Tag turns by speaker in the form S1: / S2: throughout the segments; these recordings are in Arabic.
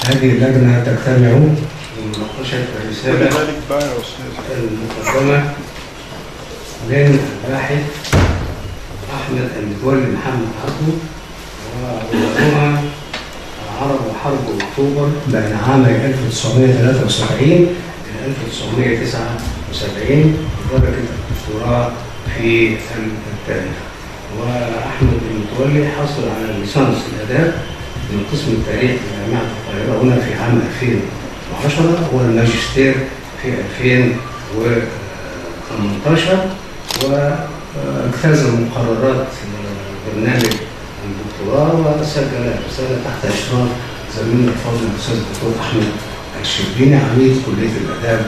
S1: هذه اللجنة تجتمع لمناقشة الرسالة المقدمة من الباحث أحمد المتولي محمد عبده وعنوانها العرب وحرب أكتوبر بين عامي 1973 إلى 1979 بدرجة الدكتوراه في التاريخ. وأحمد المتولي حصل على الليسانس الآداب من قسم التاريخ بجامعة القاهرة هنا في عام 2010 والماجستير في 2018 واجتاز مقررات برنامج الدكتوراه وسجل رسالة تحت إشراف زميلنا الفاضل الأستاذ الدكتور أحمد الشربيني عميد كلية الآداب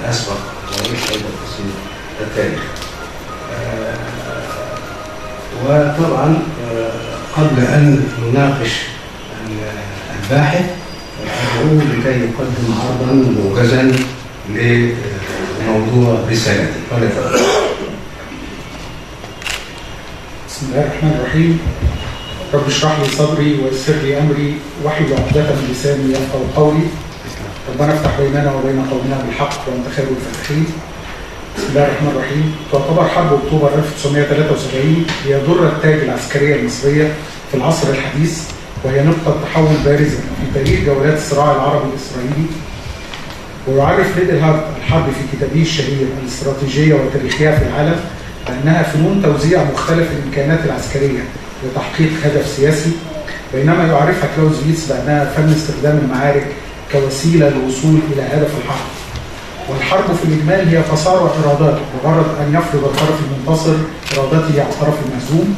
S1: الأسبق ورئيس أيضا قسم التاريخ. وطبعا قبل أن نناقش الباحث أدعوه لكي يقدم عرضا موجزا لموضوع رسالته. فليتفضل.
S2: بسم الله الرحمن الرحيم. رب اشرح لي صدري ويسر لي أمري واحلل عقدة من لساني يفقهوا قولي. ربنا افتح بيننا وبين قومنا بالحق وأنت خير الفاتحين. بسم الله الرحمن الرحيم. تعتبر حرب أكتوبر 1973 هي درة التاج العسكرية المصرية في العصر الحديث، وهي نقطة تحول بارزة في تاريخ جولات الصراع العربي الإسرائيلي. ويعرف ليدل هارت الحرب في كتابه الشهير الاستراتيجية والتاريخية في العالم بأنها فنون توزيع مختلف الإمكانات العسكرية لتحقيق هدف سياسي، بينما يعرفها كلاوزويتس بأنها فن استخدام المعارك كوسيلة للوصول إلى هدف الحرب. والحرب في الإجمال هي تصارع إرادات بغرض أن يفرض الطرف المنتصر إرادته على الطرف المهزوم.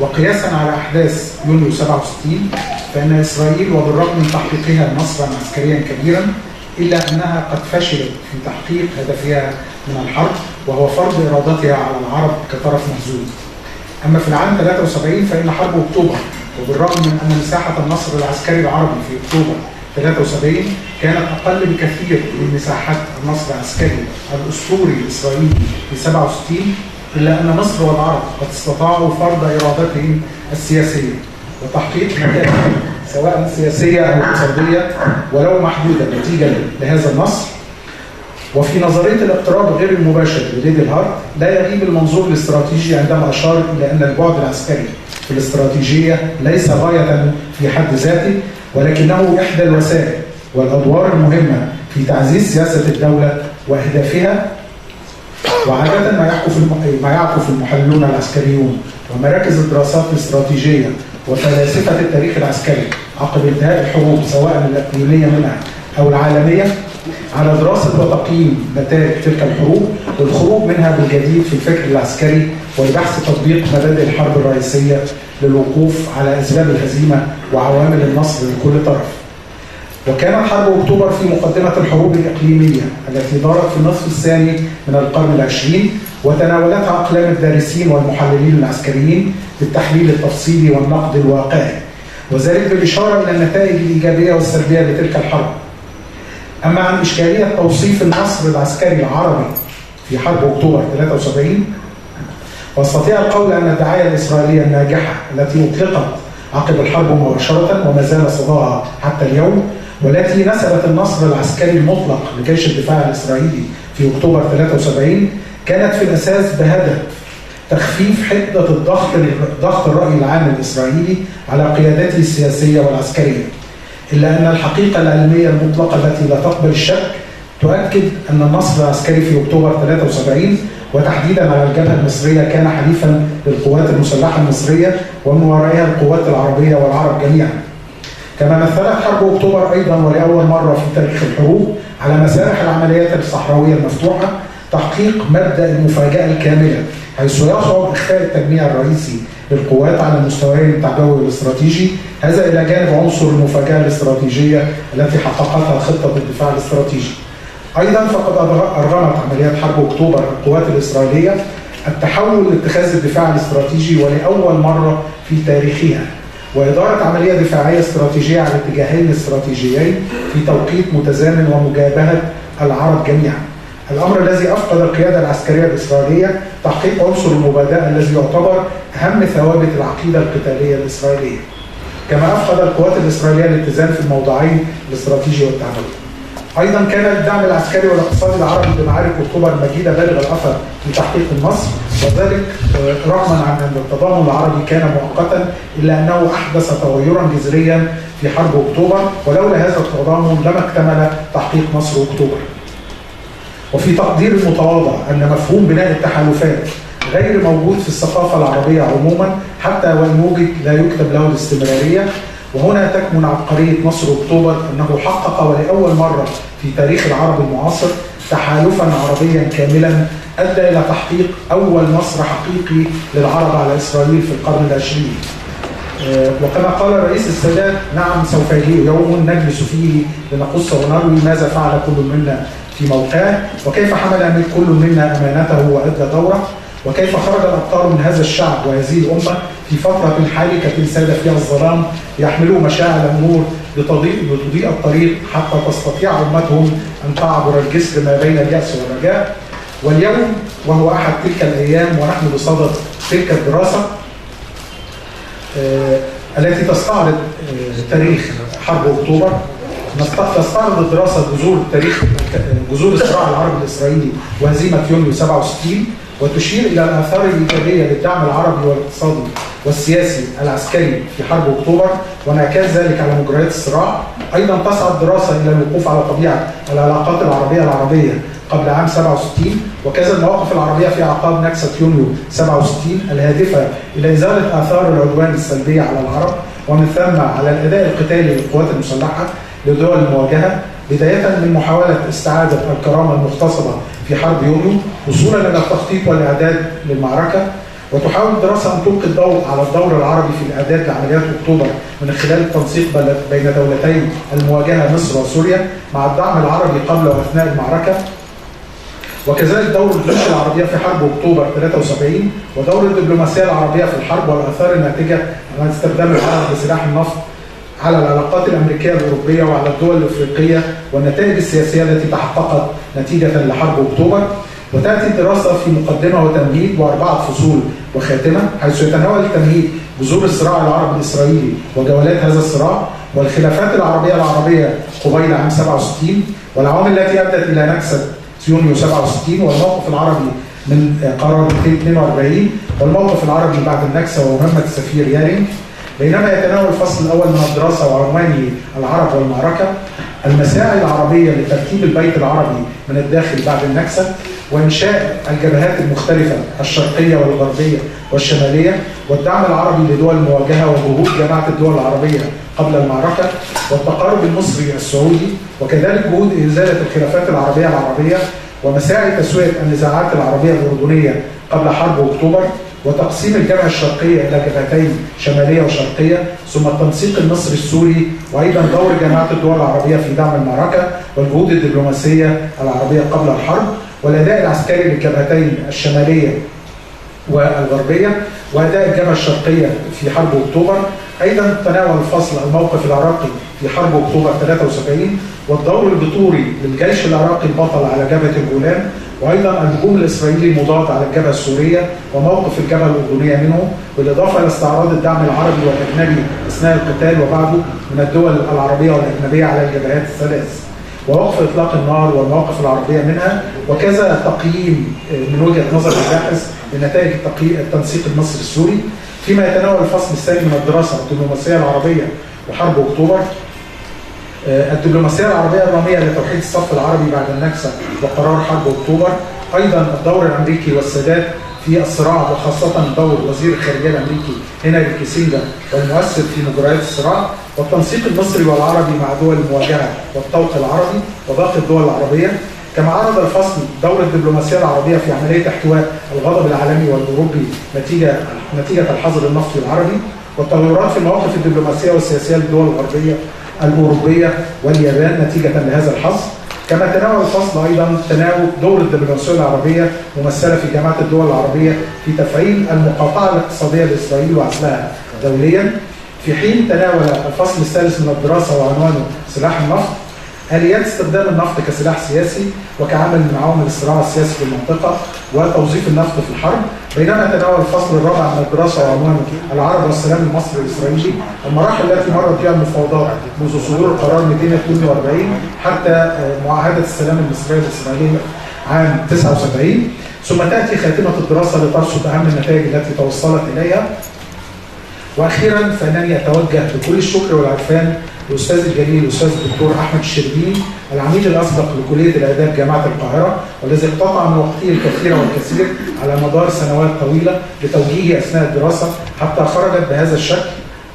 S2: وقياسا على أحداث يونيو 67 فإن إسرائيل وبالرغم من تحقيقها نصرا عسكريا كبيرا إلا أنها قد فشلت في تحقيق هدفها من الحرب وهو فرض إرادتها على العرب كطرف مهزوم. أما في العام 73 فإن حرب أكتوبر وبالرغم من أن مساحة النصر العسكري العربي في أكتوبر 73 كانت أقل بكثير من مساحات النصر العسكري الأسطوري الإسرائيلي في 67 إلا أن مصر والعرب قد استطاعوا فرض إرادتهم السياسية وتحقيق نتائج سواء سياسية أو اقتصادية ولو محدودة نتيجة لهذا النصر. وفي نظرية الاقتراب غير المباشر لليدل هارت لا يغيب المنظور الاستراتيجي عندما أشار إلى أن البعد العسكري في الاستراتيجية ليس غاية في حد ذاته ولكنه إحدى الوسائل والأدوار المهمة في تعزيز سياسة الدولة وأهدافها. وعادة ما يعكف المحللون العسكريون ومراكز الدراسات الاستراتيجية وفلاسفة التاريخ العسكري عقب انتهاء الحروب سواء الإقليمية منها أو العالمية على دراسة وتقييم نتائج تلك الحروب والخروج منها بالجديد في الفكر العسكري ولبحث تطبيق مبادئ الحرب الرئيسية للوقوف على أسباب الهزيمة وعوامل النصر لكل طرف. وكانت حرب أكتوبر في مقدمة الحروب الإقليمية التي دارت في النصف الثاني من القرن العشرين وتناولتها أقلام الدارسين والمحللين العسكريين بالتحليل التفصيلي والنقد الواقعي، وذلك بالإشارة إلى النتائج الإيجابية والسلبية لتلك الحرب. أما عن إشكالية توصيف النصر العسكري العربي في حرب أكتوبر 73 واستطيع القول أن الدعاية الإسرائيلية الناجحة التي أطلقت عقب الحرب مباشرة وما زال صداها حتى اليوم والتي نسبت النصر العسكري المطلق لجيش الدفاع الإسرائيلي في أكتوبر 73 كانت في الأساس بهدف تخفيف حدة ضغط الرأي العام الإسرائيلي على قياداته السياسية والعسكرية. إلا أن الحقيقة العلمية المطلقة التي لا تقبل الشك تؤكد أن النصر العسكري في أكتوبر 73 وتحديدا على الجبهة المصرية كان حليفا للقوات المسلحة المصرية ومن ورائها القوات العربية والعرب جميعا. كما مثلت حرب أكتوبر أيضا ولأول مرة في تاريخ الحروب على مسارح العمليات الصحراوية المفتوحة تحقيق مبدأ المفاجأة الكاملة، حيث يصعب إخفاء التجميع الرئيسي للقوات على المستويين التعبوي والاستراتيجي، هذا إلى جانب عنصر المفاجأة الاستراتيجية التي حققتها خطة الدفاع الاستراتيجي. أيضا فقد أرغمت عمليات حرب أكتوبر القوات الإسرائيلية التحول لاتخاذ الدفاع الاستراتيجي ولأول مرة في تاريخها، وإدارة عملية دفاعية استراتيجية على اتجاهين استراتيجيين في توقيت متزامن ومجابهة العرب جميعا. الأمر الذي أفقد القيادة العسكرية الإسرائيلية تحقيق عنصر المبادئة الذي يعتبر أهم ثوابت العقيدة القتالية الإسرائيلية. كما أفقد القوات الإسرائيلية الاتزان في الموضوعين الاستراتيجي والتعبوي. أيضا كان الدعم العسكري والاقتصادي العربي بمعارك أكتوبر المجيدة بالغ الأثر في تحقيق النصر، وذلك رغما عن أن التضامن العربي كان مؤقتا إلا أنه أحدث تغيرا جذريا في حرب أكتوبر، ولولا هذا التضامن لما اكتمل تحقيق نصر أكتوبر. وفي تقدير المتواضع أن مفهوم بناء التحالفات غير موجود في الثقافة العربية عموما، حتى وإن وجد لا يكتب له الاستمرارية. وهنا تكمن عبقرية نصر أكتوبر، أنه حقق ولأول مرة في تاريخ العرب المعاصر تحالفا عربيا كاملا أدى إلى تحقيق أول نصر حقيقي للعرب على إسرائيل في القرن العشرين. وكما قال الرئيس السادات: نعم سوف يجيء يوم نجلس فيه لنقص ونروي ماذا فعل كل منا في موقعه، وكيف حمل كل منا أمانته وأدى دوره، وكيف خرج الأبطال من هذا الشعب وهذه الأمة في فترة حالكة ساد فيها الظلام يحملوا مشاعل النور لتضيء الطريق حتى تستطيع أمتهم أن تعبر الجسر ما بين اليأس والرجاء. واليوم وهو أحد تلك الأيام ونحن بصدد تلك الدراسة التي تستعرض تاريخ حرب أكتوبر، تستعرض الدراسة جذور الصراع العربي الإسرائيلي وهزيمة يونيو 67، وتشير إلى الآثار الإيجابية للدعم العربي والاقتصادي والسياسي العسكري في حرب أكتوبر وانعكاس ذلك على مجريات الصراع. أيضا تسعى الدراسة إلى الوقوف على طبيعة العلاقات العربية قبل عام 67، وكذا المواقف العربية في أعقاب نكسة يونيو 67 الهادفة إلى إزالة آثار العدوان السلبية على العرب، ومن ثم على الأداء القتالي للقوات المسلحة لدول المواجهة، بداية من محاولة استعادة الكرامة المغتصبة في حرب يونيو وصولا إلى التخطيط والإعداد للمعركة. وتحاول الدراسة أن تلقي الضوء على الدور العربي في الإعداد لعمليات أكتوبر من خلال التنسيق بين دولتي المواجهة مصر وسوريا مع الدعم العربي قبل وأثناء المعركة، وكذلك دور الجيوش العربية في حرب أكتوبر 73 ودور الدبلوماسية العربية في الحرب والآثار الناتجة عن استخدام العرب لسلاح النفط على العلاقات الأمريكية الأوروبية وعلى الدول الأفريقية والنتائج السياسية التي تحققت نتيجة لحرب أكتوبر. وتأتي الدراسة في مقدمة وتمهيد و4 فصول وخاتمة، حيث يتناول التمهيد جذور الصراع العربي الإسرائيلي وجولات هذا الصراع والخلافات العربية قبيل عام 67 والعوامل التي أدت إلى نكسة يونيو 67 والموقف العربي من قرار 242 والموقف العربي بعد النكسة ومهمة السفير يارينج. بينما يتناول الفصل الأول من الدراسة وعنوانه العرب والمعركة المساعي العربية لترتيب البيت العربي من الداخل بعد النكسة وإنشاء الجبهات المختلفة الشرقية والغربية والشمالية والدعم العربي لدول المواجهة وجهود جماعة الدول العربية قبل المعركة والتقارب المصري السعودي، وكذلك جهود إزالة الخلافات العربية ومساعي تسوية النزاعات العربية الأردنية قبل حرب أكتوبر وتقسيم الجبهة الشرقية إلى جبهتين شمالية وشرقية، ثم التنسيق المصري السوري، وأيضا دور جماعة الدول العربية في دعم المعركة والجهود الدبلوماسية العربية قبل الحرب والأداء العسكري للجبهتين الشمالية والغربية وأداء الجبهة الشرقية في حرب أكتوبر. أيضا تناول الفصل الموقف العراقي في حرب أكتوبر 73 والدور البطوري للجيش العراقي البطل على جبهة الجولان، وأيضا الهجوم الإسرائيلي المضاد على الجبهة السورية وموقف الجبهة الأردنية منه، بالإضافة إلى استعراض الدعم العربي والأجنبي أثناء القتال وبعده من الدول العربية والأجنبية على الجبهات الثلاث، ووقف إطلاق النار والمواقف العربية منها، وكذا تقييم من وجهة نظر الباحث لنتائج التنسيق المصري السوري. فيما يتناول الفصل الثاني من الدراسة الدبلوماسية العربية وحرب أكتوبر الدبلوماسية العربية الرامية لتوحيد الصف العربي بعد النكسة وقرار حرب أكتوبر، أيضا الدور الأمريكي والسادات في الصراع وخاصة دور وزير الخارجية الأمريكي هنري كيسنجر والمؤثر في مجريات الصراع، والتنسيق المصري والعربي مع دول المواجهة والطوق العربي وباقي الدول العربية. كما عرض الفصل دور الدبلوماسية العربية في عملية احتواء الغضب العالمي والأوروبي نتيجة الحظر النفطي العربي، والتغيرات في المواقف الدبلوماسية والسياسية للدول الغربية الأوروبية واليابان نتيجة لهذا الحظر. كما تناول الفصل أيضا تناول دور الدبلوماسية العربية ممثلة في جامعة الدول العربية في تفعيل المقاطعة الاقتصادية لإسرائيل وعزلها دوليا، في حين تناول الفصل الثالث من الدراسة وعنوانه سلاح النفط آليات استخدام النفط كسلاح سياسي وكعامل من عوامل الصراع السياسي في المنطقة وتوظيف النفط في الحرب، بينما تناول الفصل الرابع من الدراسة وعنوانه العرب والسلام المصري الإسرائيلي المراحل التي مرت بها المفاوضات منذ صدور القرار 242 حتى معاهدة السلام المصرية الإسرائيلية عام 79. ثم تأتي خاتمة الدراسة لترصد أهم النتائج التي توصلت إليها. وأخيرا فإنني أتوجه بكل الشكر والعرفان الأستاذ الجليل الأستاذ الدكتور أحمد الشربيني العميد الأسبق لكلية الآداب جامعة القاهرة، والذي اقتطع من وقته الكثير والكثير على مدار سنوات طويلة لتوجيهي أثناء الدراسة حتى خرجت بهذا الشكل.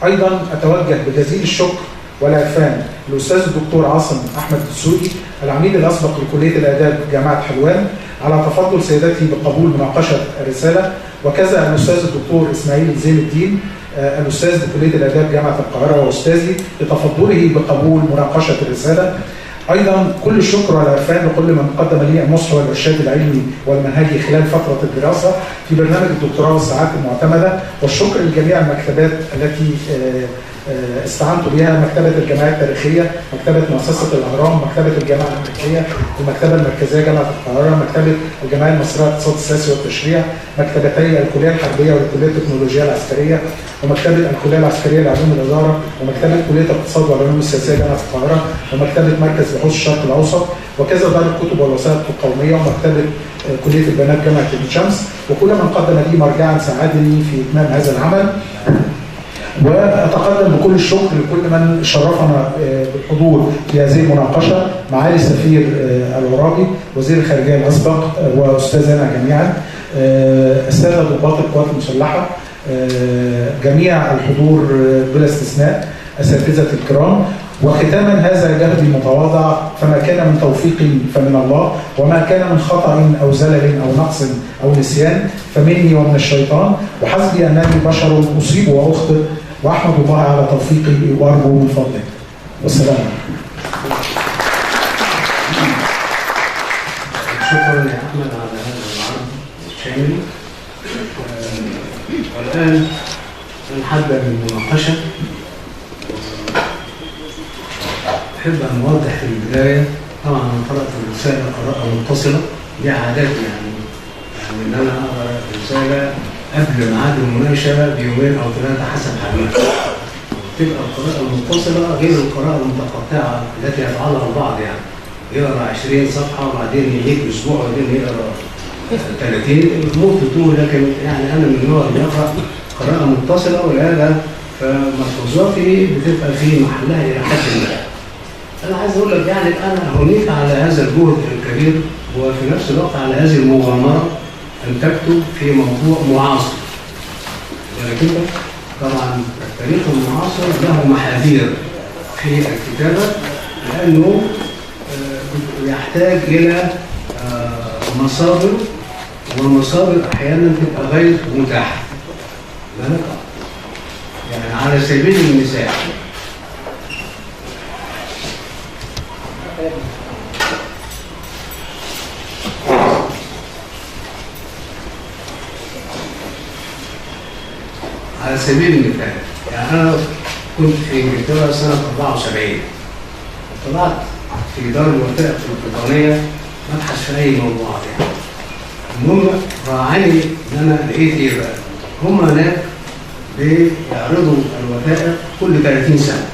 S2: أيضا أتوجه بجزيل الشكر والعرفان للأستاذ الدكتور عاصم أحمد الدسوقي العميد الأسبق لكلية الآداب جامعة حلوان على تفضل سيادته بقبول مناقشة الرسالة، وكذا الأستاذ الدكتور إسماعيل زين الدين الأستاذ بكلية الآداب جامعة القاهرة وأستاذي لتفضله بقبول مناقشة الرسالة. أيضا كل الشكر والعرفان لكل من قدم لي النصح والإرشاد العلمي والمنهجي خلال فترة الدراسة في برنامج الدكتوراه والساعات المعتمدة، والشكر لجميع المكتبات التي استعنت بها: مكتبة الجمعية التاريخية، مكتبة مؤسسة الأهرام، مكتبة الجامعة الأمريكية، المكتبة المركزية جامعة القاهرة، مكتبة الجمعية المصرية للاقتصاد السياسي والتشريع، مكتبتي الكلية الحربية والكلية التكنولوجية العسكرية، ومكتبة الكلية العسكرية لعلوم الإدارة، ومكتبة كلية الاقتصاد والعلوم السياسية جامعة القاهرة، ومكتبة مركز بحوث الشرق الأوسط، وكذا دار الكتب والوثائق القومية، ومكتبة كلية البنات جامعة عين شمس، وكل من قدم لي مرجعا ساعدني في إتمام هذا العمل. وأتقدم بكل الشكر لكل من شرفنا بالحضور في هذه المناقشة: معالي السفير العرابي وزير الخارجية الأسبق وأستاذنا جميعا، السادة ضباط القوات المسلحة، جميع الحضور بلا استثناء، أساتذة الكرام. وختاما هذا جهدي المتواضع، فما كان من توفيق فمن الله، وما كان من خطأ أو زلل أو نقص أو نسيان فمني ومن الشيطان، وحسبي أنني بشر أصيب وأخطئ، وأحمد الله على توفيقي وأرجو من فضله. والسلام عليكم.
S1: شكرا يا أحمد على هذا العرض الشامل. والآن نحضر المناقشة. أحب أن أوضح في البداية، طبعا أنا قرأت الرسالة قراءة متصلة، دي عاداتي يعني إن أنا أقرأ الرسالة قبل ميعاد المناقشة بيومين أو ثلاثة حسب حجمها. تبقى القراءة المتصلة غير القراءة المتقطعة التي يفعلها البعض، يعني يقرأ 20 صفحة وبعدين يجيك أسبوع وبعدين يقرأ 30. الأمور تطول، لكن يعني أنا من النوع اللي يقرأ قراءة متصلة، ولهذا فملحوظاتي بتبقى في محلها إلى حد ما. أنا عايز أقول لك يعني أنا هنيت على هذا الجهد الكبير، وفي نفس الوقت على هذه المغامرة أن تكتب في موضوع معاصر. ولكن طبعا التاريخ المعاصر له محاذير في الكتابة، لأنه يحتاج إلى مصادر، والمصادر أحيانا تبقى غير متاحة. يعني على سبيل المثال يعني أنا كنت في إنجلترا سنة 74، طلعت في دار الوثائق البريطانية مبحث في أي موضوع يعني. المهم راعاني إن أنا لقيت إيه بقى؟ هم هناك بيعرضوا الوثائق كل 30 سنة.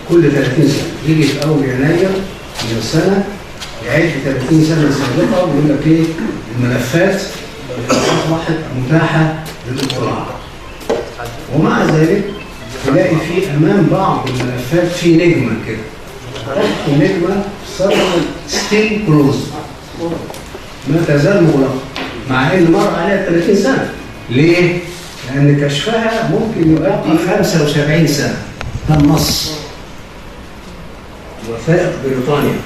S1: كل 30 سنة يجي في أول يناير من السنة يعد 30 سنة سابقة ويقول لك إيه الملفات أصبحت متاحة للاطلاع. ومع ذلك تلاقي في أمام بعض الملفات في نجمة كده، تحت النجمة ستيل كلوز، ما تزال مغلقة، مع إن مر عليها 30 سنة. ليه؟ لأن كشفها ممكن يؤدي 75 سنة. ده النص، وثائق بريطانيا. 75 سنة.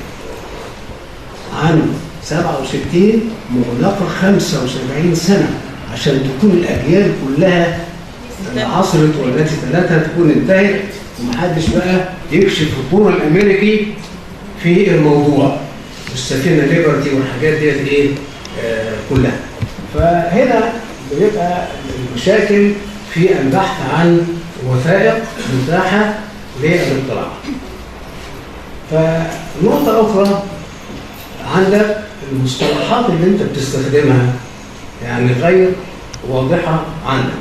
S1: عن 67 مغلقة 75 سنة عشان تكون الأجيال كلها عصرت والتي ثلاثة تكون انتهت ومحدش بقى يكشف الطور الأمريكي في الموضوع والسفينة ليبرتي والحاجات ديت إيه كلها. فهنا بيبقى المشاكل في البحث عن وثائق متاحة للاطلاع. فنقطة أخرى، عندك المصطلحات اللي أنت بتستخدمها يعني غير واضحة عندك.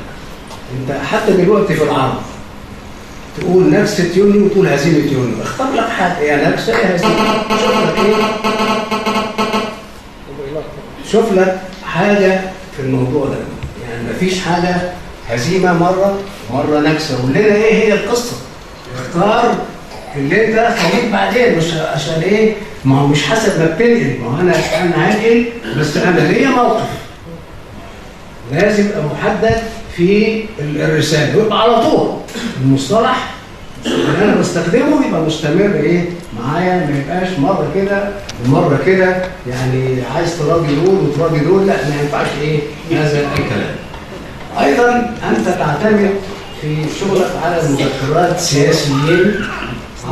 S1: أنت حتى دلوقتي في العرض تقول نكسة يونيو وتقول هزيمة يونيو، اختار لك حاجة يا نكسة يا هزيمة، شوف لك إيه، شوف لك حاجة في الموضوع ده. يعني مفيش حاجة هزيمة مرة نكسة، قول لنا إيه هي القصة، اختار اللي أنت خليك بعدين، مش عشان إيه، ما هو مش حسب ما بتنقل، ما هو أنا هنقل بس أنا ليا موقف لازم يبقى محدد في الرسالة، ويبقى على طول المصطلح اللي أنا بستخدمه يبقى مستمر إيه معايا، ما يبقاش مرة كده ومرة كده، يعني عايز تراضي دول وتراضي دول، لا ما ينفعش إيه هذا الكلام. أيضا أنت تعتمد في شغلك على مذكرات سياسيين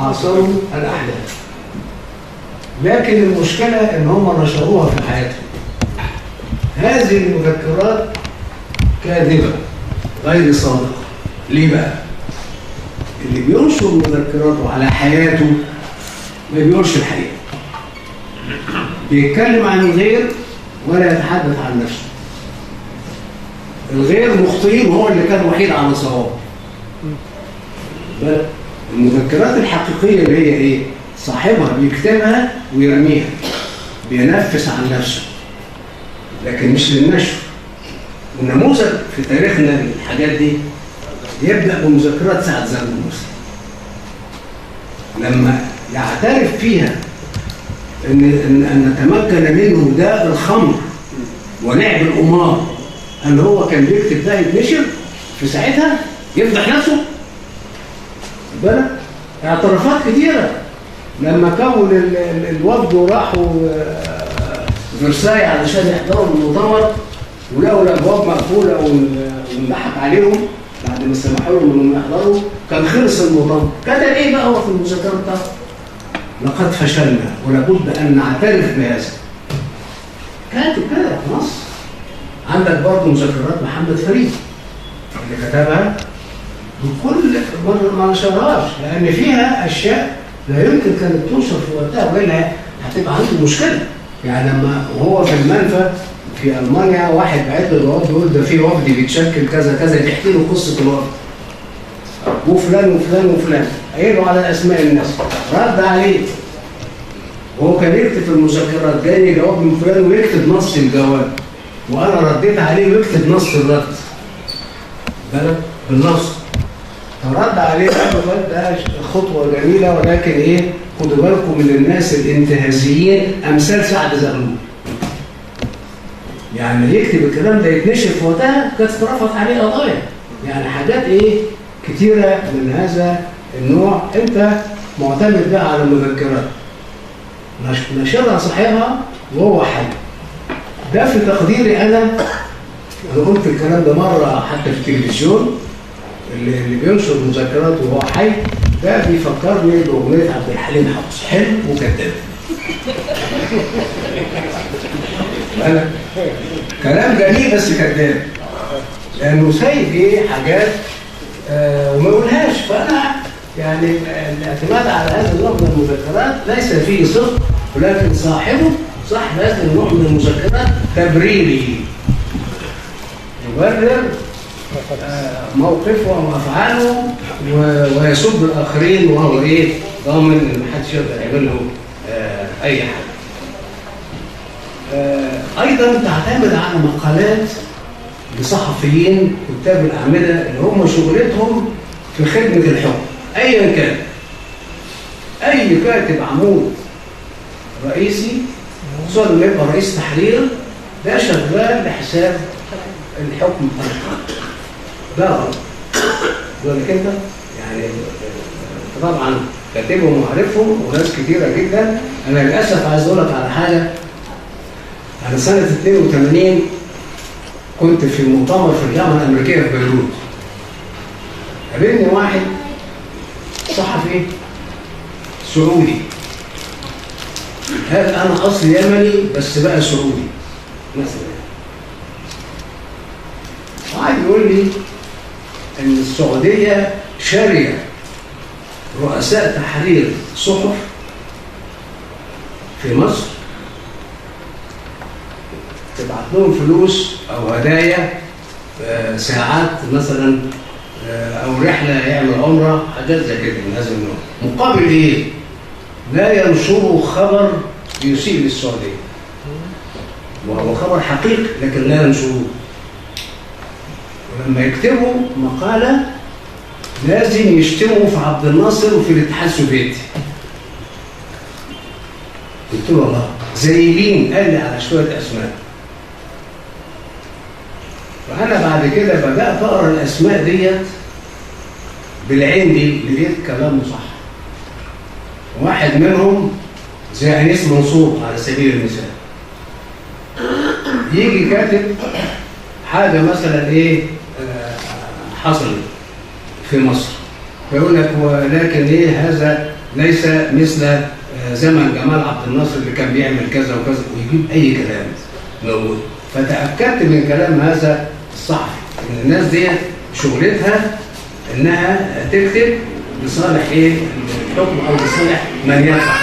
S1: عاصروا الأحداث، لكن المشكلة إن هم نشروها في حياتهم. هذه المذكرات كاذبة غير صادقة. ليه بقى؟ اللي بينشر مذكراته على حياته ما بيقولش الحقيقة، بيتكلم عن الغير ولا يتحدث عن نفسه. الغير مخطئين وهو اللي كان وحيد على صواب. المذكرات الحقيقية اللي هي ايه؟ صاحبها بيكتبها ويرميها، بينفس عن نفسه لكن مش للنشر. والنموذج في تاريخنا الحاجات دي يبدأ بمذكرات سعد زغلول مثلا، لما يعترف فيها أن نتمكن منه داء الخمر ولعب القمار، أن هو كان بيكتب ده يتنشر، في ساعتها يفضح نفسه. بالك اعترافات كتيرة لما كون الوفد وراحوا فرساي علشان يحضروا المؤتمر ولقوا الابواب مقفوله وانضحك عليهم بعد ما سمحوا لهم انهم يحضروا، كان خلص المؤتمر. كتب ايه بقى هو في المذكره بتاعته؟ لقد فشلنا ولابد ان نعترف بهذا. كاتب كده في مصر. عندك برضه مذكرات محمد فريد اللي كتبها بكل ما نشرهاش، لان فيها اشياء لا يمكن كانت تنشر في وقتها والا هتبقى عنده مشكله. يعني لما وهو في المنفى في المانيا واحد بعت له جواب بيقول ده في وفد بيتشكل كذا كذا، بيحكي له قصه الوفد وفلان وفلان وفلان، قايل له على اسماء الناس، رد عليه وهو كان يكتب في المذكرات جاي جواب من فلان ويكتب نص الجواب، وانا رديت عليه ويكتب نص الرد بالك بالنص. فرد عليه قال ده خطوه جميله، ولكن ايه، خدوا بالكم من الناس الانتهازيين امثال سعد زغلول. يعني يكتب الكلام ده يتنشر في وقتها كانت اترفعت عليه قضايا. يعني حاجات ايه كتيره من هذا النوع. انت معتمد بقى على المذكرات، نشرها صاحبها وهو حي. ده في تقديري انا قلت الكلام ده مره حتى في التلفزيون، اللي بينشر مذكرات وهو حي ده بيفكرني باغنيه عبد الحليم حافظ، حلو وكذاب. أنا كلام جميل بس كذاب، لأنه سايب إيه حاجات وما يقولهاش. فأنا يعني الاعتماد على هذا النوع من المذكرات ليس فيه صدق، ولكن صاحبه صاحب هذا النوع من المذكرات تبريري، يبرر موقفه وأفعاله ويسب الآخرين، وهو إيه ضامن إن محدش يقدر يعمل له أي حاجة. أيضا تعتمد على مقالات لصحفيين كتاب الأعمدة اللي هم شغلتهم في خدمة الحكم أيا كان. أي كاتب عمود رئيسي خصوصا لما يبقى رئيس تحرير ده شغال لحساب الحكم ده غلط. ولكن انت يعني طبعا كاتبهم وعارفهم وناس كتيرة جدا. أنا للأسف عايز أقول لك على حاجة أنا سنة 82 كنت في مؤتمر في الجامعة الأمريكية في بيروت. قابلني واحد صحفي سعودي، قال أنا أصلي يمني بس بقى سعودي مثلا، وقعد يقول لي إن السعودية شارية رؤساء تحرير صحف في مصر، تبعت لهم فلوس أو هدايا، ساعات مثلا، أو رحلة يعمل عمرة، حاجات زي كده من هذا النوع. مقابل إيه؟ لا ينشروا خبر يسيء للسعودية، وهو خبر حقيقي لكن لا ينشروه. ولما يكتبوا مقالة لازم يشتموا في عبد الناصر وفي الاتحاد السوفيتي. قلت له الله، زي مين؟ قال لي على شوية أسماء. فأنا بعد كده بدأت أقرأ الأسماء ديت بالعين دي، لقيت كلامه صح. واحد منهم زي أنيس منصور على سبيل المثال، يجي كاتب حاجة مثلا إيه حصلت في مصر، فيقول لك ولكن إيه هذا ليس مثل زمن جمال عبد الناصر اللي كان بيعمل كذا وكذا، ويجيب أي كلام موجود. فتأكدت من كلام هذا الصحفي إن الناس دي شغلتها إنها تكتب لصالح إيه الحكم أو لصالح من يدفع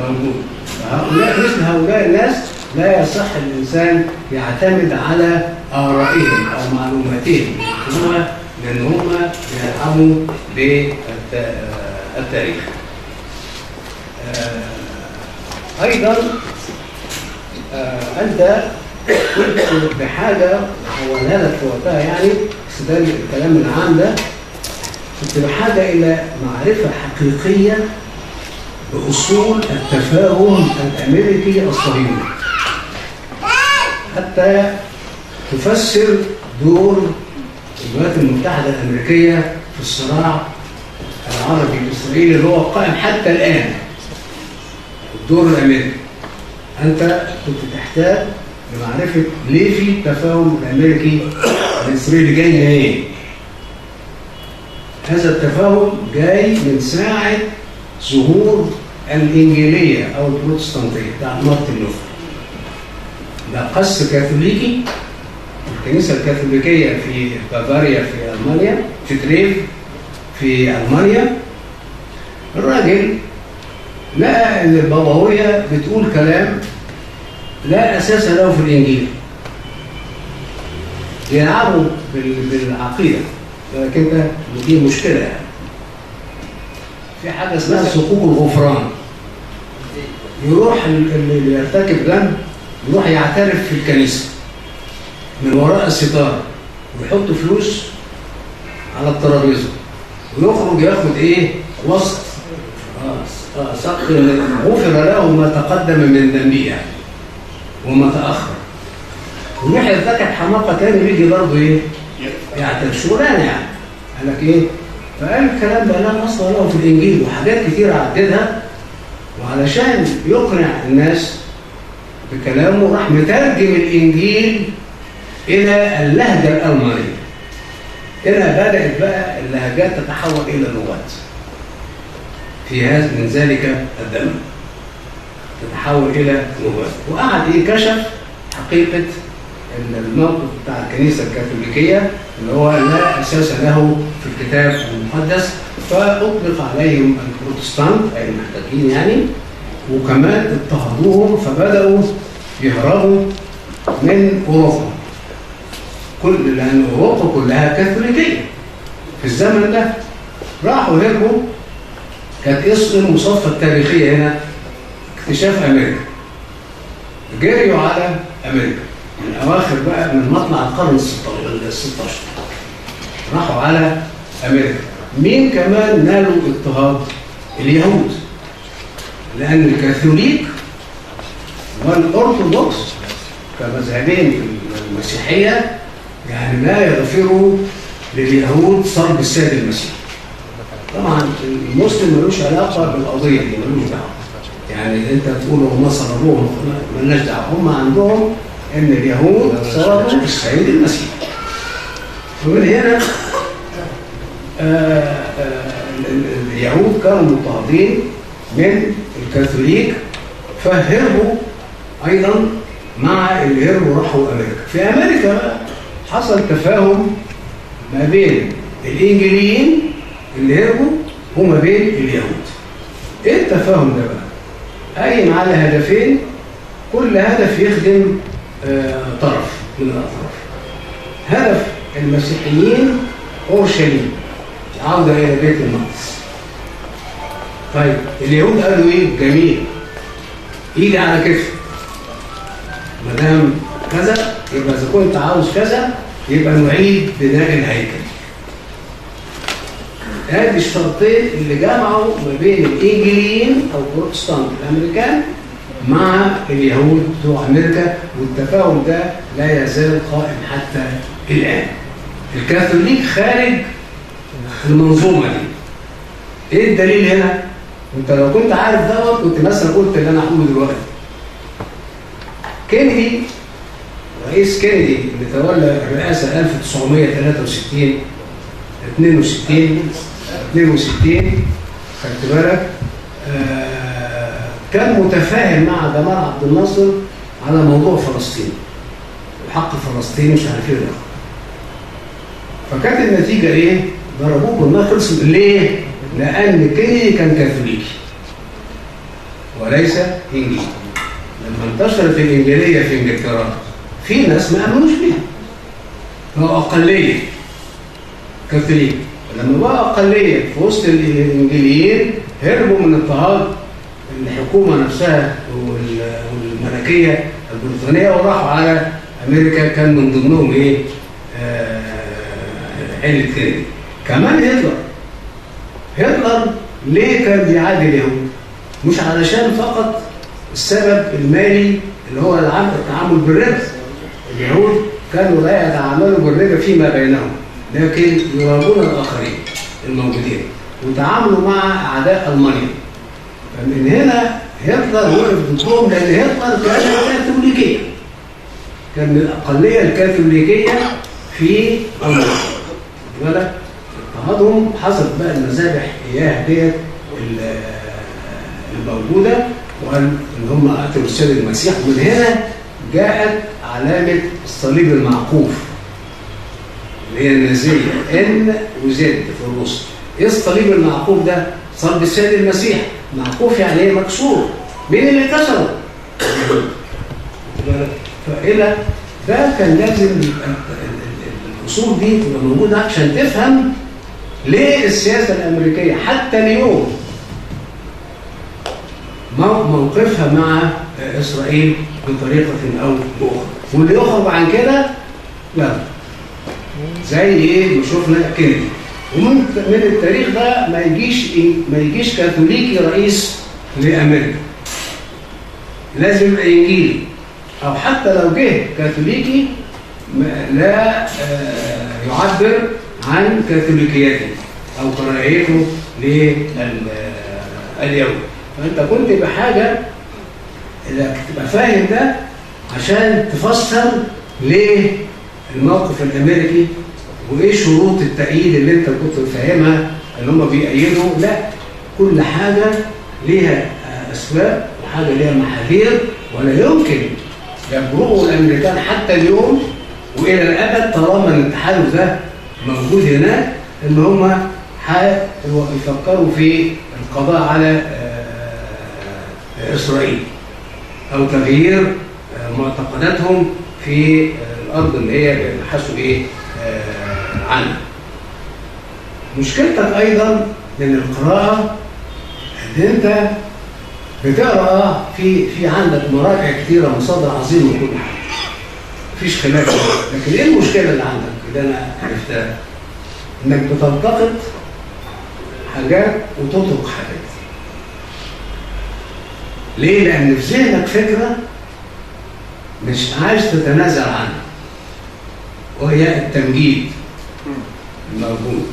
S1: موجود. فهؤلاء مثل هؤلاء الناس لا يصح الإنسان يعتمد على آرائهم أو معلوماتهم، لأن هم يلعبوا بالتاريخ. أيضا أنت كنت بحاجة حولها لك في وقتها، يعني بس ده الكلام العام ده، كنت بحاجة إلى معرفة حقيقية بأصول التفاهم الأمريكي الصهيوني حتى تفسر دور الولايات المتحدة الأمريكية في الصراع العربي الإسرائيلي اللي هو قائم حتى الآن. الدور الأمريكي أنت كنت تحتاج لمعرفة ليه في التفاهم الأمريكي الإسرائيلي جاي منين. هذا التفاهم جاي من ساعة ظهور الإنجيلية أو البروتستانتية بتاع مارتن لوثر. ده قس كاثوليكي، الكنيسة الكاثوليكية في بافاريا في ألمانيا، في تريف في ألمانيا. الراجل لقى إن البابوية بتقول كلام لا أساس له في الإنجيل، يلعبوا بالعقيدة، لكن دي مشكلة. يعني في حاجة اسمها صكوك الغفران، يروح اللي يرتكب ذنب يروح يعترف في الكنيسة من وراء الستار ويحط فلوس على الترابيزة ويخرج ياخد ايه وسط سقف غفر له ما تقدم من ذنبه يعني وما تأخر. ويروح يرتكب حماقة تاني بيجي برضه ايه يعترف شغلانة يعني. قال لك ايه؟ فقال الكلام ده لا اصل له في الانجيل وحاجات كتير عددها، وعلشان يقنع الناس بكلامه راح مترجم الانجيل الى اللهجه الالمانيه. هنا بدات بقى اللهجات تتحول الى لغات في هذا من ذلك الزمن، تتحول الى لغات. وقعد كشف حقيقه الموقف بتاع الكنيسه الكاثوليكيه اللي هو لا اساس له في الكتاب المقدس، فاطلق عليهم البروتستانت اي المحتاجين يعني، وكمان اضطهدوهم فبداوا يهربوا من اوروبا، لان اوروبا كلها كاثوليكيه في الزمن ده. راحوا هربوا. كانت اسم المصادفه التاريخيه هنا اكتشاف امريكا. جريوا على امريكا من اواخر بقى من مطلع القرن ال 16 راحوا على امريكا. مين كمان نالوا اضطهاد؟ اليهود، لان الكاثوليك والارثوذكس كمذهبين في المسيحيه يعني لا يغفروا لليهود صلب السيد المسيح. طبعا المسلم ملوش علاقه بالقضيه دي، ملوش دعوه يعني انت تقول هم صلبوهم، مالناش دعوه، هم عندهم ان اليهود صلبوا السيد المسيح. ومن هنا اليهود كانوا مضطهدين من الكاثوليك، فهربوا ايضا مع اللي هربوا راحوا امريكا. في امريكا بقى حصل تفاهم ما بين الانجليين اللي هربوا وما بين اليهود. ايه التفاهم ده بقى؟ قايم على هدفين، كل هدف يخدم طرف من الاطراف. هدف المسيحيين اورشليم، العوده الى بيت المقدس. طيب اليهود قالوا ايه؟ جميل، ايدي على كتفك، ما دام كذا يبقى اذا كنت عاوز كذا يبقى نعيد بناء الهيكل. هذه الشرطين اللي جمعوا ما بين الانجليين او البروتستانت الامريكان مع اليهود بتوع امريكا، والتفاهم ده لا يزال قائم حتى الان. الكاثوليك خارج المنظومه دي. ايه الدليل هنا؟ انت لو كنت عارف دوت كنت مثلا قلت اللي انا هقوله دلوقتي. كينيدي، رئيس كينيدي اللي تولى الرئاسه 1963 62 خدت بالك، كان متفاهم مع جمال عبد الناصر على موضوع فلسطين وحق فلسطين مش عارف ايه ده. فكانت النتيجه ايه؟ ضربوه بالنار، خلصوا. ليه؟ لان كينيدي كان كاثوليكي وليس انجيلي. لما انتشرت الانجيليه في انجلترا في ناس ما امنوش بيها، هو اقليه كاثوليك. لما بقى اقليه في وسط الانجليين هربوا من اضطهاد الحكومه نفسها والملكيه البريطانيه وراحوا على امريكا. كان من ضمنهم ايه؟ عيله كينيدي. كمان هتلر ليه كان بيعادي اليهود؟ مش علشان فقط السبب المالي اللي هو التعامل بالربا. اليهود كانوا لا يتعاملوا بالربا فيما بينهم، لكن يراقبون الاخرين الموجودين وتعاملوا مع اعداء المانيا. فمن هنا هتلر وقف ضدهم، لان هتلر كان كاثوليكيه، كان من الاقليه الكاثوليكيه في المانيا. اضطهادهم حصلت بقى المذابح اياه ديت الموجوده، وقال ان هم قتلوا السيد المسيح. ومن هنا جاءت علامه الصليب المعقوف اللي هي النازيه ان وزد في الوسط. ايه الصليب المعقوف ده؟ صلب السيد المسيح. معقوف يعني ايه؟ مكسور. مين اللي كسره؟ فإلى ده كان لازم الاصول دي تبقى موجوده عشان تفهم ليه السياسه الامريكيه حتى اليوم موقفها مع اسرائيل بطريقه او باخرى، واللي يخرج عن كده لا، زي ايه ما شفنا كينيدي. ومن التاريخ ده ما يجيش كاثوليكي رئيس لامريكا، لازم يبقى انجيلي، او حتى لو جه كاثوليكي لا يعبر عن كاثوليكيته او كراهيته لليهود. فانت كنت بحاجه انك تبقى فاهم ده عشان تفسر ليه الموقف الامريكي وايه شروط التأييد اللي انت كنت فاهمها اللي هم بيأيدوا. لا، كل حاجه ليها اسباب وحاجه ليها محاذير، ولا يمكن يجرؤوا الامريكان حتى اليوم والى الابد طالما ان التحالف ده موجود هناك ان هم يفكروا في القضاء على اسرائيل او تغيير معتقداتهم في الارض اللي هي بيبحثوا ايه عنها. مشكلتك ايضا من القراءه ان انت بتقرا في عندك مراجع كثيره، مصادر عظيمه وكل حاجه مفيش خلاف. لكن ايه المشكله اللي عندك اللي انا عرفتها؟ انك بتلتقط حاجات وتترك حاجات. ليه؟ لان في ذهنك فكره مش عايز تتنازل عنها، وهي التمجيد الموجود.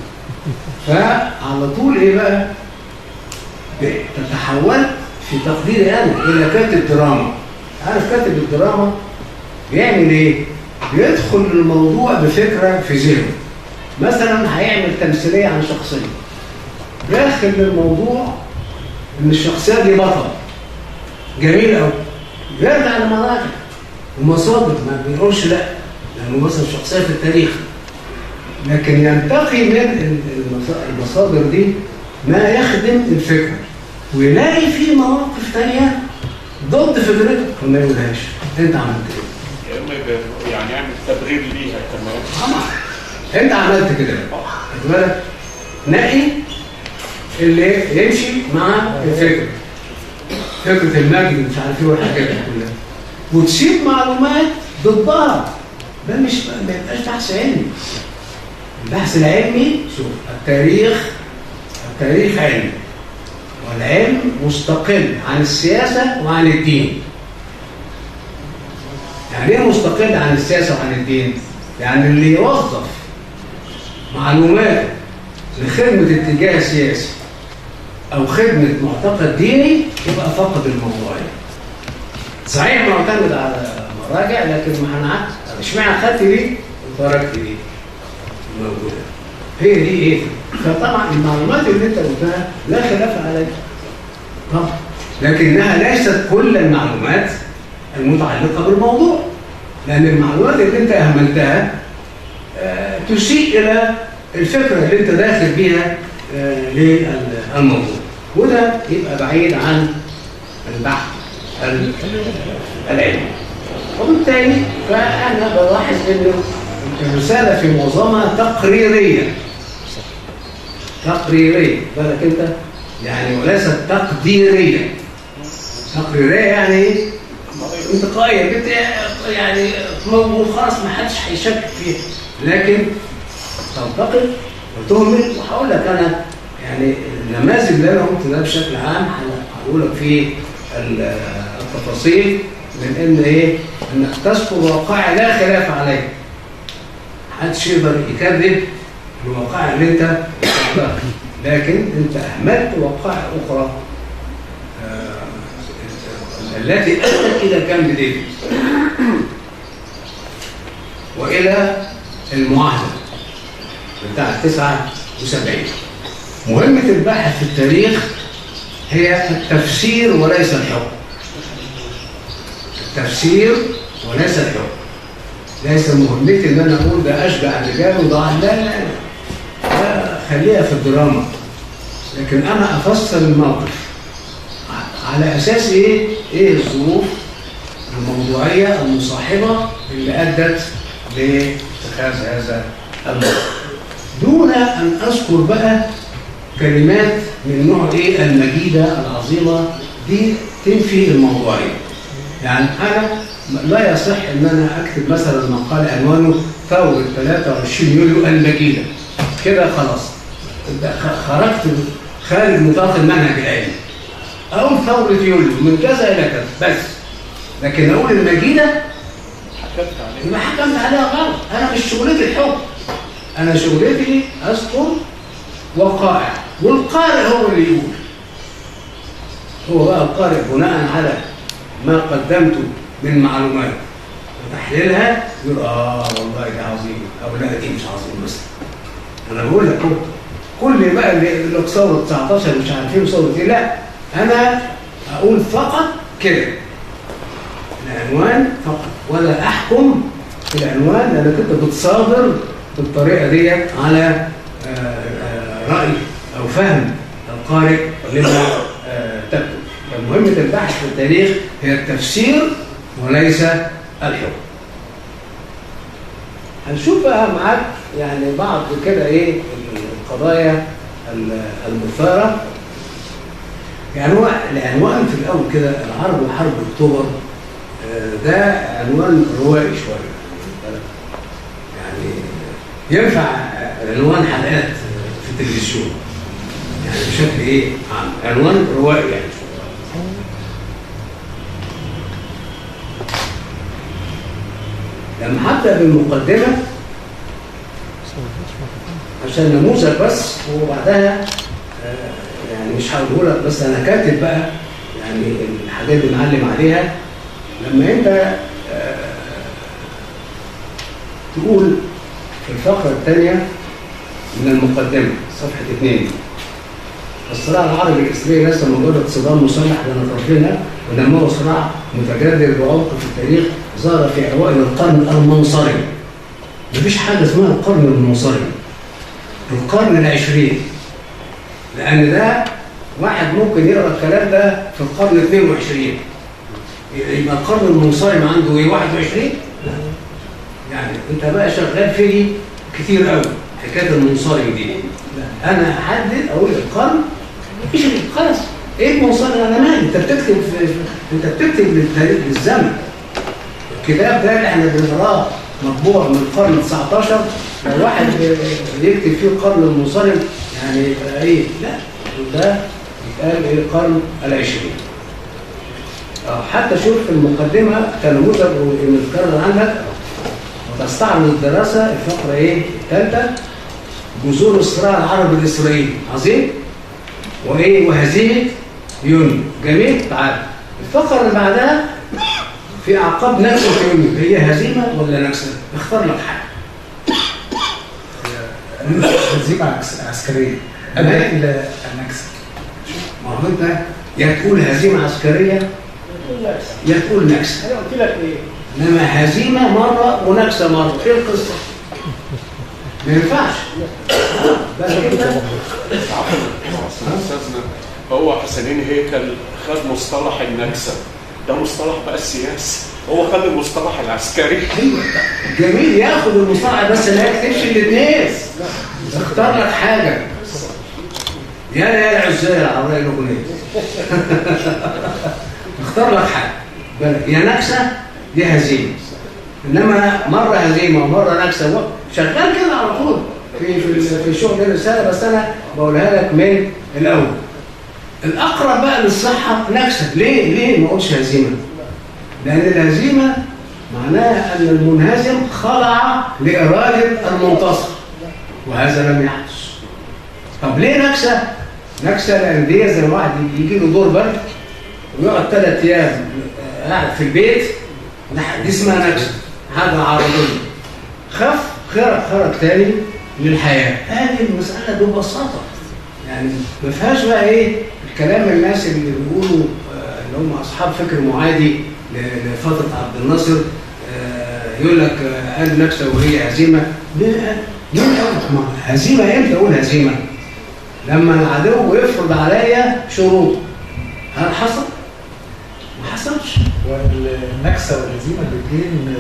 S1: فعلى طول ايه بقى؟ تتحولت في تقديري انا الى كاتب دراما. عارف كاتب الدراما بيعمل ايه؟ بيدخل الموضوع بفكره في ذهنه. مثلا هيعمل تمثيليه عن شخصيه، داخل الموضوع ان الشخصيه دي بطل جميل قوي، بيرجع لمراجع ومصادر، ما بيقولش لا لانه مثلا شخصيه في التاريخ، لكن ينتقي من المصادر دي ما يخدم الفكره، ويلاقي في مواقف تانية ضد فكرته فما يقولهاش. انت عملت ايه؟
S3: يا اما يعني يعمل تبرير ليها كمان.
S1: انت عملت كده، خد بالك، نقي اللي يمشي مع الفكره، فكره المجد مش عارف ايه والحاجات دي كلها، وتسيب معلومات ضدها. ده مش ما يبقاش بحث علمي. البحث العلمي، شوف، التاريخ علمي، والعلم مستقل عن السياسة وعن الدين. يعني ايه مستقل عن السياسة وعن الدين؟ يعني اللي يوظف معلومات لخدمة اتجاه سياسي أو خدمة معتقد ديني يبقى فقد الموضوعية. صحيح معتمد على مراجع، لكن ما هنعد اشمعنى خدت دي وتركت دي موجودة. هي دي ايه؟ فطبعا المعلومات اللي انت قلتها لا خلاف عليها طبعا، لكنها ليست كل المعلومات المتعلقة بالموضوع، لأن المعلومات اللي انت أهملتها تسيء إلى الفكرة اللي انت داخل بيها للموضوع، وده يبقى بعيد عن البحث العلمي. وبالتالي فأنا بلاحظ إنه الرسالة في معظمها تقريرية، بالك انت يعني، وليست تقديرية. تقريرية يعني ايه؟ انتقائية، يعني خلاص ما حدش هيشكك فيها، لكن تنتقد وتهمل. وهقول لك انا يعني النماذج اللي انا قلت ده بشكل عام هقول لك في التفاصيل، من ان ايه؟ انك تذكر وقائع لا خلاف عليه، محدش يقدر يكذب الوقائع اللي انت بتحبها، لكن انت اهملت وقائع اخرى التي ادت الى كامب ديفيد والى المعاهده بتاع 79. مهمه الباحث في التاريخ هي التفسير وليس الحكم. التفسير وليس الحكم. ليس مهمتي ان انا اقول ده اشجع الرجال وده لا، خليها في الدراما، لكن انا افسر الموقف على اساس ايه الظروف الموضوعيه المصاحبه اللي ادت لاتخاذ هذا الموقف، دون ان اذكر بقى كلمات من نوع المجيده العظيمه دي تنفي الموضوعيه. يعني انا لا يصح ان انا اكتب مثلا مقال عنوانه ثوره 23 يوليو المجيده، كده خلاص خرجت خارج نطاق المنهج العلمي. اقول ثوره يوليو من كذا الى كذا بس، لكن اقول المجيده يبقى حكمت عليها غلط. انا مش شغلتي الحكم، انا شغلتي اذكر وقائع، والقارئ هو اللي يقول. هو بقى القارئ بناء على ما قدمته من معلومات وتحليلها يقول والله ده عظيم، او لا دي مش عظيم. بس انا بقول لك كل بقى اللي ثوره 19 مش عارفين ثوره ايه، لا انا اقول فقط كده العنوان فقط، ولا احكم في العنوان، لانك انت بتصادر بالطريقه ديت على راي او فهم القارئ لما تكتب. فمهمه البحث في التاريخ هي التفسير وليس الحكم. هنشوف بقى معاك يعني بعض كده القضايا المثارة. يعني هو العنوان في الأول كده العرب وحرب أكتوبر، ده عنوان روائي شوية، يعني ينفع عنوان حلقات في التلفزيون، يعني بشكل عام، عنوان روائي يعني. لما هبدأ بالمقدمة عشان نموذج بس، وبعدها يعني مش هقوله لك، بس انا كاتب بقى يعني الحاجات اللي معلم عليها لما انت تقول في الفقرة الثانية من المقدمة صفحة 2: الصراع العربي الإسرائيلي ليس مجرد صدام مسلح بين طرفين، وإنما هو صراع متجدد وعمق في التاريخ ظهر في أوائل القرن المنصرم. مفيش حاجة اسمها القرن المنصرم، القرن العشرين، لأن ده واحد ممكن يقرأ الكلام ده في القرن 22 يبقى القرن المنصرم عنده ايه 21؟ يعني انت بقى شغال فيه كتير قوي حكايه المنصرم دي. انا احدد اقول القرن مفيش خلاص ايه المنصرم؟ انا مالي؟ انت بتكتب انت بتكتب للتاريخ للزمن. الكتاب ده اللي احنا بنقراه مطبوع من القرن 19 لو واحد يكتب فيه القرن المنصرم يعني يبقى ايه؟ لا ده يتقال ايه القرن العشرين. حتى شوف في المقدمه كنموذج متكرر عندك وتستعرض الدراسه الفقره ايه؟ الثالثه: جذور الصراع العربي الاسرائيلي. عظيم. وايه؟ وهزيمه يونيو. جميل. تعال الفقره اللي بعدها في اعقاب نكسه يونيو، هي هزيمه ولا نكسه؟ اختار لك حاجه.
S2: هزيمه عسكريه ادت الى النكسه.
S1: ما هو انت يا تقول هزيمه عسكريه يا تقول نكسه.
S3: انا قلت لك ايه؟
S1: انما هزيمه مره ونكسه مره، ايه القصه؟ ما ينفعش. بس كده
S3: استاذنا هو حسنين هيكل خد مصطلح النكسه، ده مصطلح بقى السياسي، هو خد المصطلح العسكري.
S1: جميل ياخد المصطلح بس ما يكتبش الاثنين. اختار لك حاجه. يا العزال العربيه الاغنيه. اختار لك حاجه يا نكسه يا هزيمه. انما مره هزيمه ومره نكسه شغال كده على طول في شغل الرساله، بس انا بقولها لك من الاول. الاقرب بقى للصحه نكسه. ليه ما اقولش هزيمه؟ لان الهزيمه معناها ان المنهزم خضع لاراده المنتصر، وهذا لم يحدث. طب ليه نكسه؟ نكسه لان دي زي واحد يجي له دور برد ويقعد 3 ايام قاعد في البيت، دي اسمها نكسه، حاجه عارضيه. خف خرج تاني للحياه. هذه المساله ببساطه يعني ما فيهاش بقى ايه الكلام الناس اللي بيقولوا اللي هم اصحاب فكر معادي لفتره عبد الناصر، يقول لك قال نكسه وهي هزيمه. هزيمه امتى اقول هزيمه؟ لما العدو يفرض عليا شروط. هل حصل؟ ما حصلش.
S2: والنكسه والهزيمه الاثنين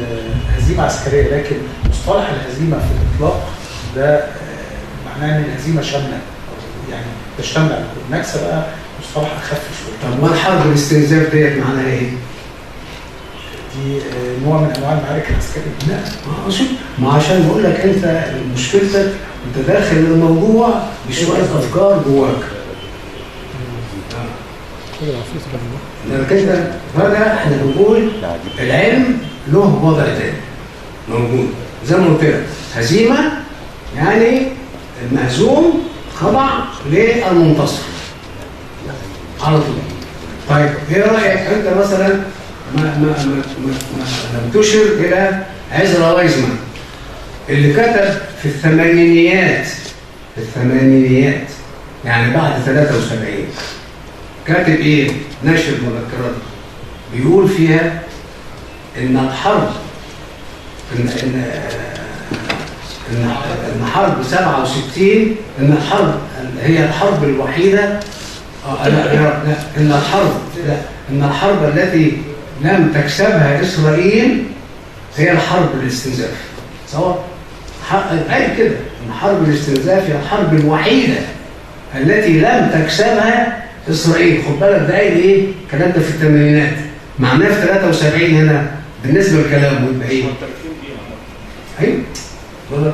S2: هزيمه عسكريه، لكن مصطلح الهزيمه في الاطلاق ده معناه ان الهزيمه شامله، يعني تشتمل. النكسه بقى مصطلح اخف شويه.
S1: طب ما الحرب الاستنزاف ديت معناها ايه؟
S2: دي نوع من انواع المعارك العسكريه.
S1: لا ما عشان بقول لك انت مشكلتك انت داخل الموضوع بشويه افكار جواك. لكن هذا احنا بنقول العلم له وضع تاني موجود. زي ما قلت لك هزيمه يعني المهزوم خضع للمنتصر على طول. طيب ايه رايك انت مثلا لم تشر الى عزرا وايزمان اللي كتب في الثمانينيات يعني بعد 73 كاتب ايه؟ نشر مذكرات بيقول فيها ان الحرب ان حرب 67 ان الحرب هي الحرب الوحيده ان الحرب التي لم تكسبها اسرائيل هي الحرب الاستنزاف. صور قال كده ان حرب الاستنزاف هي الحرب الوحيده التي لم تكسبها اسرائيل. خد بالك ده قايل ايه؟ الكلام ده في الثمانينات، معناه في 73 هنا بالنسبه لكلامه يبقى ايه؟ ايوه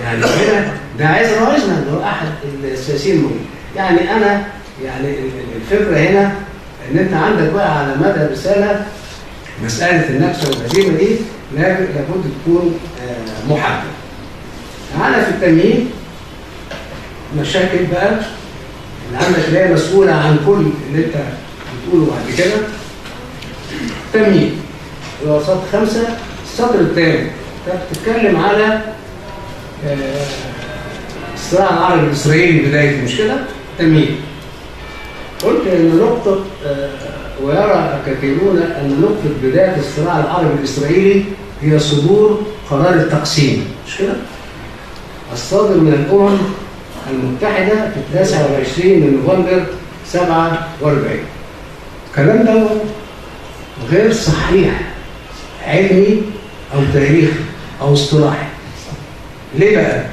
S1: يعني هنا ده عزرا وايزمان اللي هو احد السياسيين المهمين. يعني انا يعني الفكره هنا ان انت عندك بقى على مدى الرساله مساله النكسه والهزيمه دي لابد تكون محدده. معانا في التمهيد مشاكل بقى اللي عندك اللي هي مسؤوله عن كل اللي انت بتقوله بعد كده تمييز. هو سطر 5 السطر الثاني انت بتتكلم على الصراع العربي الاسرائيلي بدايته، مش كده؟ تمييز. قلت ان نقطه ويرى كثيرون ان نقطه بدايه الصراع العربي الاسرائيلي هي صدور قرار التقسيم، مش كده؟ الصادر من الامم المتحده في 29 من نوفمبر 47. الكلام ده غير صحيح علمي او تاريخي او اصطلاحي. ليه بقى؟